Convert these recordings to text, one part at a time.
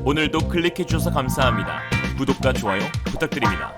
오늘도 클릭해주셔서 감사합니다. 구독과 좋아요 부탁드립니다.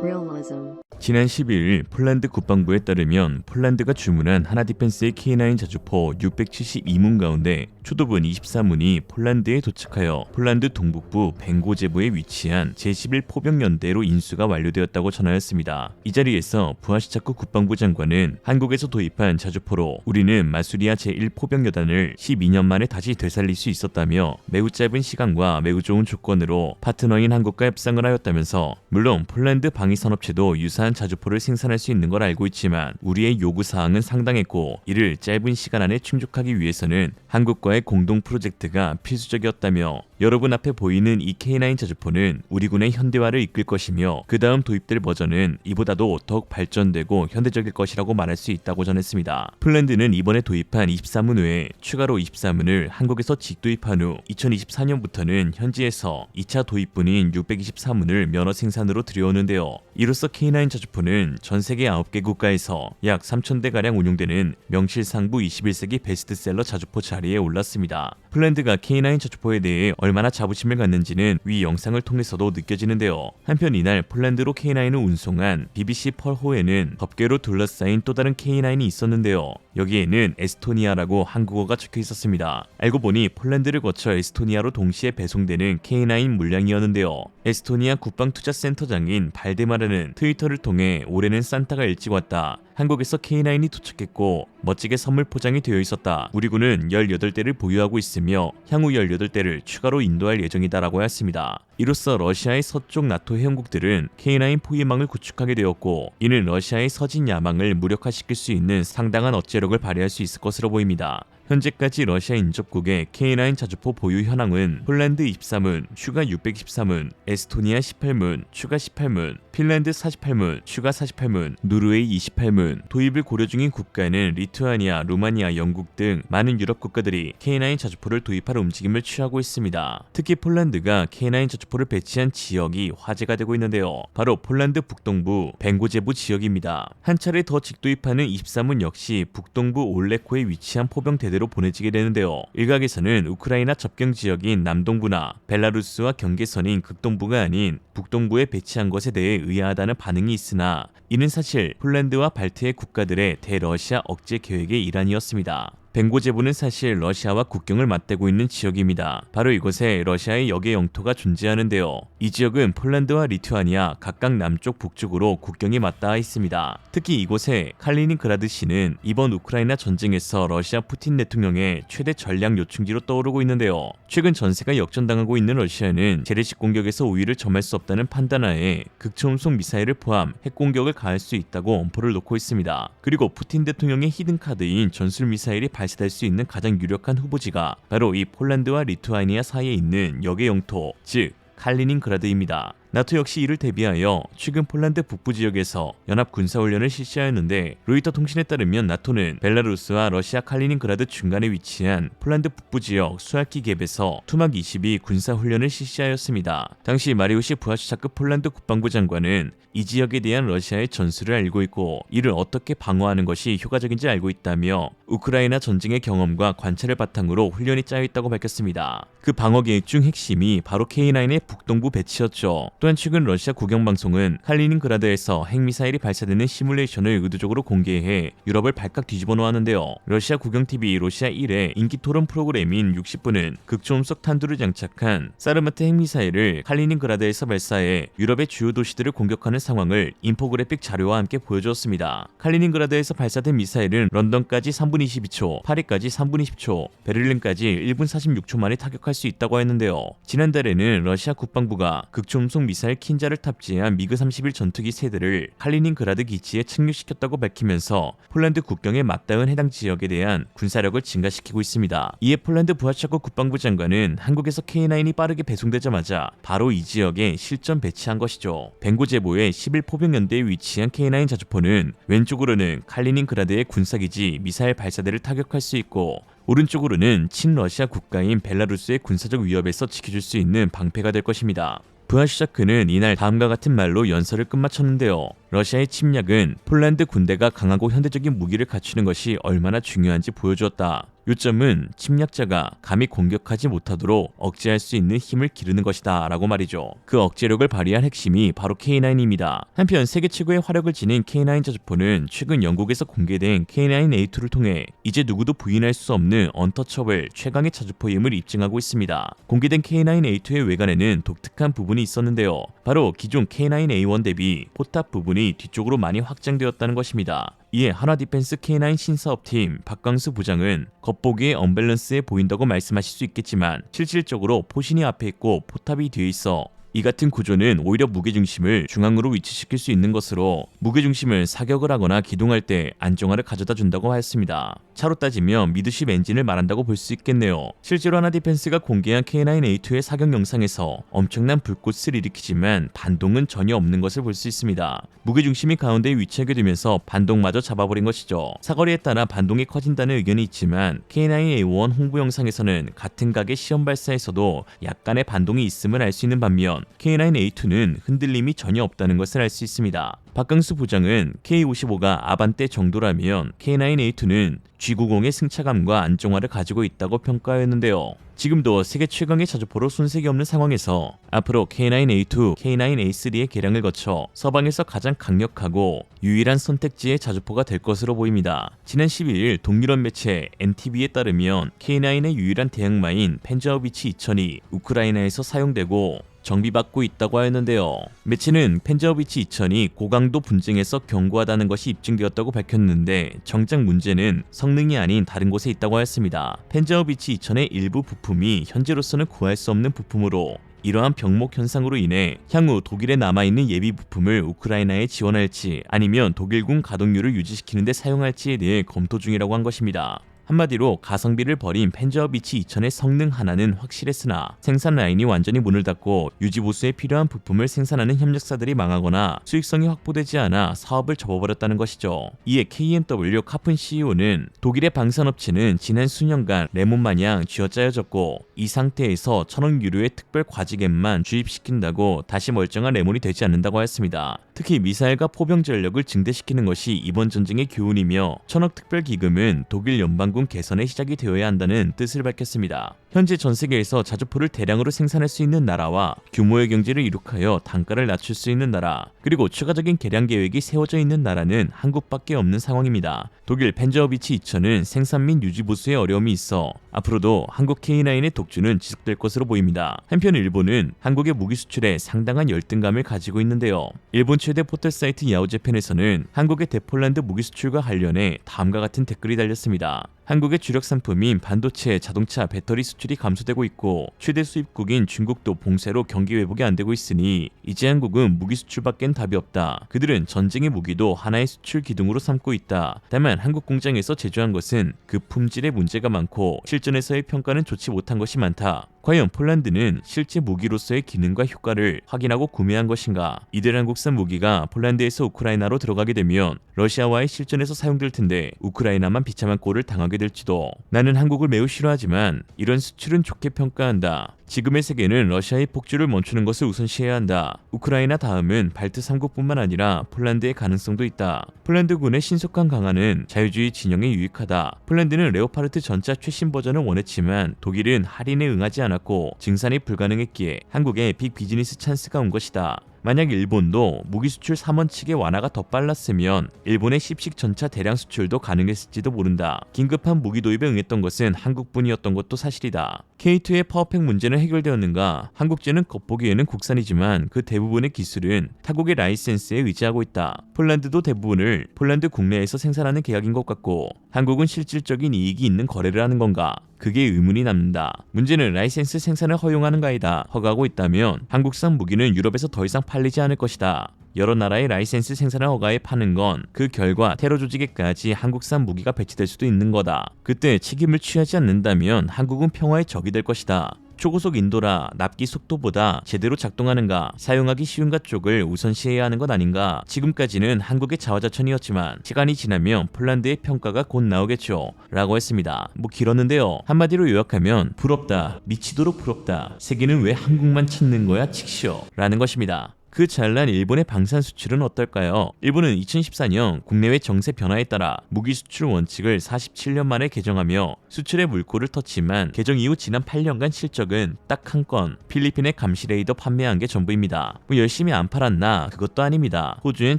Realism. 지난 12일 폴란드 국방부에 따르면 폴란드가 주문한 하나디펜스의 K9 자주포 672문 가운데 초도분 24문이 폴란드에 도착하여 폴란드 동북부 벵고제보에 위치한 제11포병연대로 인수가 완료되었다고 전하였습니다. 이 자리에서 부하시차크 국방부 장관은 한국에서 도입한 자주포로 우리는 마수리아 제1포병여단을 12년 만에 다시 되살릴 수 있었다며 매우 짧은 시간과 매우 좋은 조건으로 파트너인 한국과 협상을 하였다면서 물론 폴란드 방위산업체도 유사한 자주포를 생산할 수 있는 걸 알고 있지만 우리의 요구사항은 상당했고 이를 짧은 시간 안에 충족하기 위해서는 한국과의 공동 프로젝트가 필수적이었다며 여러분 앞에 보이는 이 K9 자주포는 우리 군의 현대화를 이끌 것이며 그 다음 도입될 버전은 이보다도 더욱 발전되고 현대적일 것이라고 말할 수 있다고 전했습니다. 폴란드는 이번에 도입한 24문 외에 추가로 24문을 한국에서 직도입한 후 2024년부터는 현지에서 2차 도입분인 624문을 면허 생산으로 들여오는데요. 이로써 K9 자주포는 전 세계 9개 국가에서 약 3,000대가량 운용되는 명실상부 21세기 베스트셀러 자주포 자리에 올랐습니다. 폴란드가 K9 자주포에 대해 얼마나 자부심을 갖는지는 위 영상을 통해서도 느껴지는데요. 한편 이날 폴란드로 K9을 운송한 BBC 펄호에는 덮개로 둘러싸인 또 다른 K9이 있었는데요. 여기에는 에스토니아라고 한국어가 적혀 있었습니다. 알고 보니 폴란드를 거쳐 에스토니아로 동시에 배송되는 K9 물량이었는데요. 에스토니아 국방투자센터장인 발데마르는 트위터를 통해 올해는 산타가 일찍 왔다. 한국에서 K9이 도착했고 멋지게 선물 포장이 되어 있었다. 우리 군은 18대를 보유하고 있으며 향후 18대를 추가로 인도할 예정이다라고 했습니다. 이로써 러시아의 서쪽 나토 회원국들은 K9 포위망을 구축하게 되었고 이는 러시아의 서진 야망을 무력화시킬 수 있는 상당한 어체력을 발휘할 수 있을 것으로 보입니다. 현재까지 러시아 인접국의 K9 자주포 보유 현황은 폴란드 23문, 추가 623문, 에스토니아 18문, 추가 18문, 핀란드 48문, 추가 48문, 노르웨이 28문, 도입을 고려 중인 국가는 리투아니아, 루마니아, 영국 등 많은 유럽 국가들이 K9 자주포를 도입할 움직임을 취하고 있습니다. 특히 폴란드가 K9 자주포를 배치한 지역이 화제가 되고 있는데요. 바로 폴란드 북동부 벵고제부 지역입니다. 한 차례 더 직도입하는 23문 역시 북동부 올레코에 위치한 포병대대로 보내지게 되는데요. 일각에서는 우크라이나 접경 지역인 남동부나 벨라루스와 경계선인 극동부가 아닌 북동부에 배치한 것에 대해 의아하다는 반응이 있으나 이는 사실 폴란드와 발트해 국가들의 대러시아 억제 계획의 일환이었습니다. 벵고제부는 사실 러시아와 국경을 맞대고 있는 지역입니다. 바로 이곳에 러시아의 역의 영토가 존재하는데요. 이 지역은 폴란드와 리투아니아 각각 남쪽 북쪽으로 국경이 맞닿아 있습니다. 특히 이곳에 칼리닝그라드시는 이번 우크라이나 전쟁에서 러시아 푸틴 대통령의 최대 전략 요충지로 떠오르고 있는데요. 최근 전세가 역전당하고 있는 러시아는 재래식 공격에서 우위를 점할 수 없다는 판단하에 극초음속 미사일을 포함 핵공격을 가할 수 있다고 엄포를 놓고 있습니다. 그리고 푸틴 대통령의 히든카드인 전술 미사일이 발사될 수 있는 가장 유력한 후보지가 바로 이 폴란드와 리투아니아 사이에 있는 역의 영토, 즉 칼리닝그라드입니다. 나토 역시 이를 대비하여 최근 폴란드 북부 지역에서 연합 군사훈련을 실시하였는데 로이터 통신에 따르면 나토는 벨라루스와 러시아 칼리닝그라드 중간에 위치한 폴란드 북부 지역 수알키 갭에서 투막 22 군사훈련을 실시하였습니다. 당시 마리우시 부하시차크 폴란드 국방부 장관은 이 지역에 대한 러시아의 전술을 알고 있고 이를 어떻게 방어하는 것이 효과적인지 알고 있다며 우크라이나 전쟁의 경험과 관찰을 바탕으로 훈련이 짜여있다고 밝혔습니다. 그 방어 계획 중 핵심이 바로 K9의 북동부 배치였죠. 또한 최근 러시아 국영방송은 칼리닝그라드에서 핵미사일이 발사되는 시뮬레이션을 의도적으로 공개해 유럽을 발칵 뒤집어 놓았는데요. 러시아 국영TV 로시아 1의 인기 토론 프로그램인 60분은 극초음속 탄두를 장착한 사르마트 핵미사일을 칼리닝그라드에서 발사해 유럽의 주요 도시들을 공격하는 상황을 인포그래픽 자료와 함께 보여주었습니다. 칼리닝그라드에서 발사된 미사일은 런던까지 3분 22초, 파리까지 3분 20초, 베를린까지 1분 46초 만에 타격할 수 있다고 했는데요. 지난달에는 러시아 국방부가 극초음속 미사일 킨자를 탑재한 미그 31 전투기 세대를 칼리닝그라드 기지에 착륙시켰다고 밝히면서 폴란드 국경에 맞닿은 해당 지역에 대한 군사력을 증가시키고 있습니다. 이에 폴란드 부하차크 국방부 장관은 한국에서 K9이 빠르게 배송되자마자 바로 이 지역에 실전 배치한 것이죠. 벵고제보의 11포병연대에 위치한 K9 자주포는 왼쪽으로는 칼리닝그라드의 군사기지 미사일 발사대를 타격할 수 있고 오른쪽으로는 친러시아 국가인 벨라루스의 군사적 위협에서 지켜줄 수 있는 방패가 될 것입니다. 부하시차크는 이날 다음과 같은 말로 연설을 끝마쳤는데요. 러시아의 침략은 폴란드 군대가 강하고 현대적인 무기를 갖추는 것이 얼마나 중요한지 보여주었다. 요점은 침략자가 감히 공격하지 못하도록 억제할 수 있는 힘을 기르는 것이다 라고 말이죠. 그 억제력을 발휘한 핵심이 바로 K9입니다. 한편 세계 최고의 화력을 지닌 K9 자주포는 최근 영국에서 공개된 K9A2를 통해 이제 누구도 부인할 수 없는 언터처블 최강의 자주포임을 입증하고 있습니다. 공개된 K9A2의 외관에는 독특한 부분이 있었는데요. 바로 기존 K9A1 대비 포탑 부분이 뒤쪽으로 많이 확장되었다는 것입니다. 이에 한화디펜스 K9 신사업팀 박광수 부장은 겉보기에 언밸런스해 보인다고 말씀하실 수 있겠지만 실질적으로 포신이 앞에 있고 포탑이 뒤에 있어 이 같은 구조는 오히려 무게중심을 중앙으로 위치시킬 수 있는 것으로 무게중심을 사격을 하거나 기동할 때 안정화를 가져다 준다고 하였습니다. 차로 따지면 미드십 엔진을 말한다고 볼 수 있겠네요. 실제로 하나디펜스가 공개한 K9A2의 사격 영상에서 엄청난 불꽃을 일으키지만 반동은 전혀 없는 것을 볼 수 있습니다. 무게중심이 가운데에 위치하게 되면서 반동마저 잡아버린 것이죠. 사거리에 따라 반동이 커진다는 의견이 있지만 K9A1 홍보 영상에서는 같은 각의 시험 발사에서도 약간의 반동이 있음을 알 수 있는 반면 K9A2는 흔들림이 전혀 없다는 것을 알 수 있습니다. 박광수 부장은 K55가 아반떼 정도라면 K9A2는 G90의 승차감과 안정화를 가지고 있다고 평가하였는데요. 지금도 세계 최강의 자주포로 손색이 없는 상황에서 앞으로 K9A2, K9A3의 개량을 거쳐 서방에서 가장 강력하고 유일한 선택지의 자주포가 될 것으로 보입니다. 지난 12일 동유럽 매체 NTV에 따르면 K9의 유일한 대항마인 펜저어비치 2000이 우크라이나에서 사용되고 정비받고 있다고 하였는데요. 매체는 펜저어비치 2000이 고강도 분쟁에서 견고하다는 것이 입증되었다고 밝혔는데 정작 문제는 성능이 아닌 다른 곳에 있다고 하였습니다. 펜저어비치 2000의 일부 부품이 현재로서는 구할 수 없는 부품으로 이러한 병목 현상으로 인해 향후 독일에 남아있는 예비 부품을 우크라이나에 지원할지 아니면 독일군 가동률을 유지시키는 데 사용할지에 대해 검토 중이라고 한 것입니다. 한마디로 가성비를 버린 펜저어비치 2000의 성능 하나는 확실했으나 생산 라인이 완전히 문을 닫고 유지보수에 필요한 부품을 생산하는 협력사들이 망하거나 수익성이 확보되지 않아 사업을 접어버렸다는 것이죠. 이에 KMW 카픈 CEO는 독일의 방산업체는 지난 수년간 레몬 마냥 쥐어짜여졌고 이 상태에서 1000억 유로의 특별 과지gem만 주입시킨다고 다시 멀쩡한 레몬이 되지 않는다고 하였습니다. 특히 미사일과 포병 전력을 증대시키는 것이 이번 전쟁의 교훈이며 1000억 특별 기금은 독일 연방군 개선의 시작이 되어야 한다는 뜻을 밝혔습니다. 현재 전 세계에서 자주포를 대량으로 생산할 수 있는 나라와 규모의 경제를 이룩하여 단가를 낮출 수 있는 나라, 그리고 추가적인 개량 계획이 세워져 있는 나라는 한국밖에 없는 상황입니다. 독일 펜저어비치 2000은 생산 및 유지 보수에 어려움이 있어 앞으로도 한국 K9의 독주는 지속될 것으로 보입니다. 한편 일본은 한국의 무기 수출에 상당한 열등감을 가지고 있는데요. 일본 최대 포털 사이트 야후재팬에서는 한국의 대폴란드 무기 수출과 관련해 다음과 같은 댓글이 달렸습니다. 한국의 주력 상품인 반도체, 자동차, 배터리 수출이 감소되고 있고 최대 수입국인 중국도 봉쇄로 경기 회복이 안 되고 있으니 이제 한국은 무기 수출밖엔 답이 없다. 그들은 전쟁의 무기도 하나의 수출 기둥으로 삼고 있다. 다만 한국 공장에서 제조한 것은 그 품질의 문제가 많고 실전에서의 평가는 좋지 못한 것이 많다. 과연 폴란드는 실제 무기로서의 기능과 효과를 확인하고 구매한 것인가? 이들 한국산 무기가 폴란드에서 우크라이나로 들어가게 되면 러시아와의 실전에서 사용될 텐데 우크라이나만 비참한 꼴을 당하게 될지도. 나는 한국을 매우 싫어하지만 이런 수출은 좋게 평가한다. 지금의 세계는 러시아의 폭주를 멈추는 것을 우선시해야 한다. 우크라이나 다음은 발트 3국뿐만 아니라 폴란드의 가능성도 있다. 폴란드군의 신속한 강화는 자유주의 진영에 유익하다. 폴란드는 레오파르트 전차 최신 버전을 원했지만 독일은 할인에 응하지 않았고 증산이 불가능했기에 한국에 빅 비즈니스 찬스가 온 것이다. 만약 일본도 무기 수출 3원 측의 완화가 더 빨랐으면 일본의 10식 전차 대량 수출도 가능했을지도 모른다. 긴급한 무기 도입에 응했던 것은 한국뿐이었던 것도 사실이다. K2의 파워팩 문제는 해결되었는가? 한국제는 겉보기에는 국산이지만 그 대부분의 기술은 타국의 라이센스에 의지하고 있다. 폴란드도 대부분을 폴란드 국내에서 생산하는 계약인 것 같고 한국은 실질적인 이익이 있는 거래를 하는 건가? 그게 의문이 남는다. 문제는 라이센스 생산을 허용하는가이다. 허가하고 있다면 한국산 무기는 유럽에서 더 이상 팔리지 않을 것이다. 여러 나라의 라이센스 생산을 허가해 파는 건 그 결과 테러 조직에까지 한국산 무기가 배치될 수도 있는 거다. 그때 책임을 취하지 않는다면 한국은 평화의 적이 될 것이다. 초고속 인도라 납기 속도보다 제대로 작동하는가 사용하기 쉬운가 쪽을 우선시해야 하는 것 아닌가. 지금까지는 한국의 자화자찬이었지만 시간이 지나면 폴란드의 평가가 곧 나오겠죠 라고 했습니다. 뭐 길었는데요. 한마디로 요약하면 부럽다, 미치도록 부럽다, 세계는 왜 한국만 찾는 거야 칙쇼 라는 것입니다. 그 잘난 일본의 방산 수출은 어떨까요? 일본은 2014년 국내외 정세 변화에 따라 무기 수출 원칙을 47년 만에 개정하며 수출의 물꼬를 텄지만 개정 이후 지난 8년간 실적은 딱 한 건 필리핀의 감시 레이더 판매한 게 전부입니다. 뭐 열심히 안 팔았나? 그것도 아닙니다. 호주엔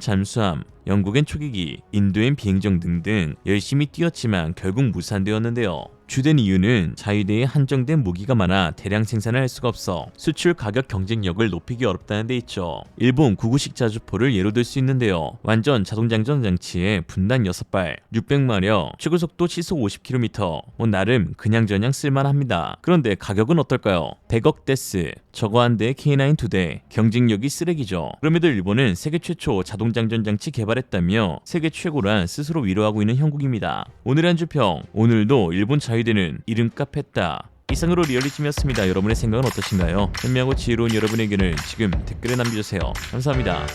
잠수함, 영국엔 초계기, 인도엔 비행정 등등 열심히 뛰었지만 결국 무산되었는데요. 주된 이유는 자위대에 한정된 무기가 많아 대량 생산을 할 수가 없어 수출 가격 경쟁력을 높이기 어렵다는 데 있죠. 일본 구구식 자주포를 예로 들 수 있는데요. 완전 자동장전 장치에 분단 6발, 600마력, 최고속도 시속 50km, 나름 그냥저냥 쓸만합니다. 그런데 가격은 어떨까요? 100억 데스, 저거 한 대에 K9 2대, 경쟁력이 쓰레기죠. 그럼에도 일본은 세계 최초 자동장전 장치 개발했다며 세계 최고란 스스로 위로하고 있는 형국입니다. 오늘의 한 주평, 오늘도 일본 자위대는 이름값 했다. 이상으로 리얼리즘이었습니다. 여러분의 생각은 어떠신가요? 현명하고 지혜로운 여러분의 의견을 지금 댓글에 남겨주세요. 감사합니다.